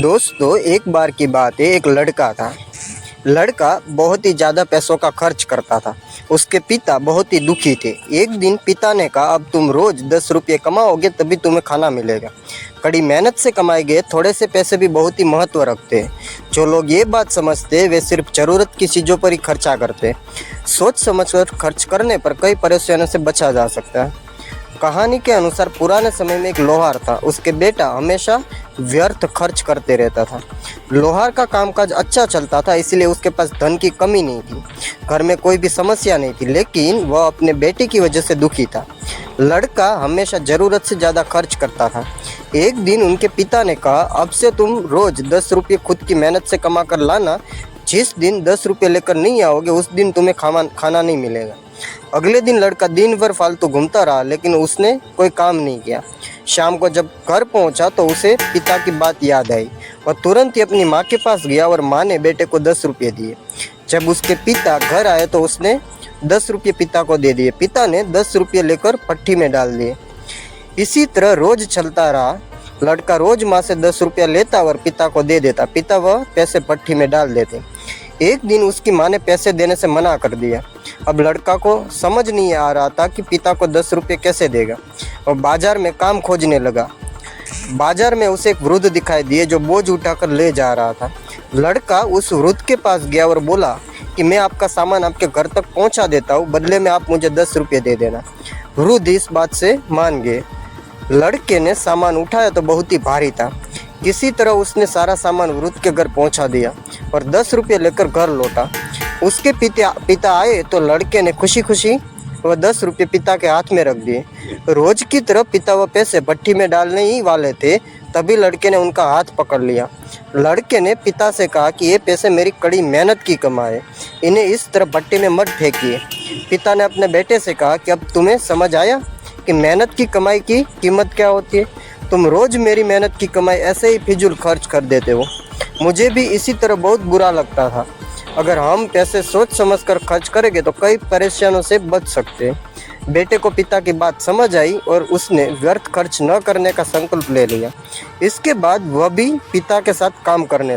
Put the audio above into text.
दोस्तों, एक बार की बात है। एक लड़का था। लड़का बहुत ही ज़्यादा पैसों का खर्च करता था। उसके पिता बहुत ही दुखी थे। एक दिन पिता ने कहा, अब तुम रोज़ 10 रुपये कमाओगे तभी तुम्हें खाना मिलेगा। कड़ी मेहनत से कमाए गए थोड़े से पैसे भी बहुत ही महत्व रखते हैं। जो लोग ये बात समझते हैं वे सिर्फ ज़रूरत की चीज़ों पर ही खर्चा करते हैं। सोच समझकर खर्च करने पर कई परेशानियों से बचा जा सकता है। कहानी के अनुसार पुराने समय में एक लोहार था। उसके बेटा हमेशा व्यर्थ खर्च करते रहता था। लोहार का कामकाज अच्छा चलता था, इसलिए उसके पास धन की कमी नहीं थी। घर में कोई भी समस्या नहीं थी, लेकिन वह अपने बेटे की वजह से दुखी था। लड़का हमेशा ज़रूरत से ज़्यादा खर्च करता था। एक दिन उनके पिता ने कहा, अब से तुम रोज़ 10 रुपये खुद की मेहनत से कमा कर लाना। जिस दिन 10 रुपये लेकर नहीं आओगे उस दिन तुम्हें खाना नहीं मिलेगा। अगले दिन लड़का दिन भर फालतू घूमता रहा, लेकिन उसने कोई काम नहीं किया। शाम को जब घर पहुंचा तो उसे पिता की बात याद आई। वह तुरंत ही अपनी माँ के पास गया और माँ ने बेटे को 10 रुपये दिए। जब उसके पिता घर आए तो उसने 10 रुपये पिता को दे दिए। पिता ने 10 रुपये लेकर पट्टी में डाल दिए। इसी तरह रोज चलता रहा। लड़का रोज माँ से 10 रुपया लेता और पिता को दे देता। पिता वह पैसे पट्टी में डाल देते। एक दिन उसकी माँ ने पैसे देने से मना कर दिया। अब लड़का को समझ नहीं आ रहा था कि पिता को 10 रुपये कैसे देगा। और बाजार में काम खोजने लगा। बाजार में उसे एक वृद्ध दिखाई दिए जो बोझ उठाकर ले जा रहा था। लड़का उस वृद्ध के पास गया और बोला कि मैं आपका सामान आपके घर तक पहुंचा देता हूं, बदले में आप मुझे 10 रुपये दे देना। वृद्ध इस बात से मान गए। लड़के ने सामान उठाया तो बहुत ही भारी था। किसी तरह उसने सारा सामान वृद्ध के घर पहुंचा दिया और 10 रुपये लेकर घर लौटा। उसके पिता आए तो लड़के ने खुशी खुशी वह 10 रुपये पिता के हाथ में रख दिए। रोज की तरह पिता वह पैसे भट्टी में डालने ही वाले थे, तभी लड़के ने उनका हाथ पकड़ लिया। लड़के ने पिता से कहा कि ये पैसे मेरी कड़ी मेहनत की कमाए, इन्हें इस तरह भट्टी में मत फेंकिए। पिता ने अपने बेटे से कहा कि अब तुम्हें समझ आया कि मेहनत की कमाई की कीमत क्या होती है। तुम रोज़ मेरी मेहनत की कमाई ऐसे ही फिजूल खर्च कर देते हो। मुझे भी इसी तरह बहुत बुरा लगता था। अगर हम पैसे सोच समझकर खर्च करेंगे तो कई परेशानियों से बच सकते हैं। बेटे को पिता की बात समझ आई और उसने व्यर्थ खर्च न करने का संकल्प ले लिया। इसके बाद वह भी पिता के साथ काम करने लगा।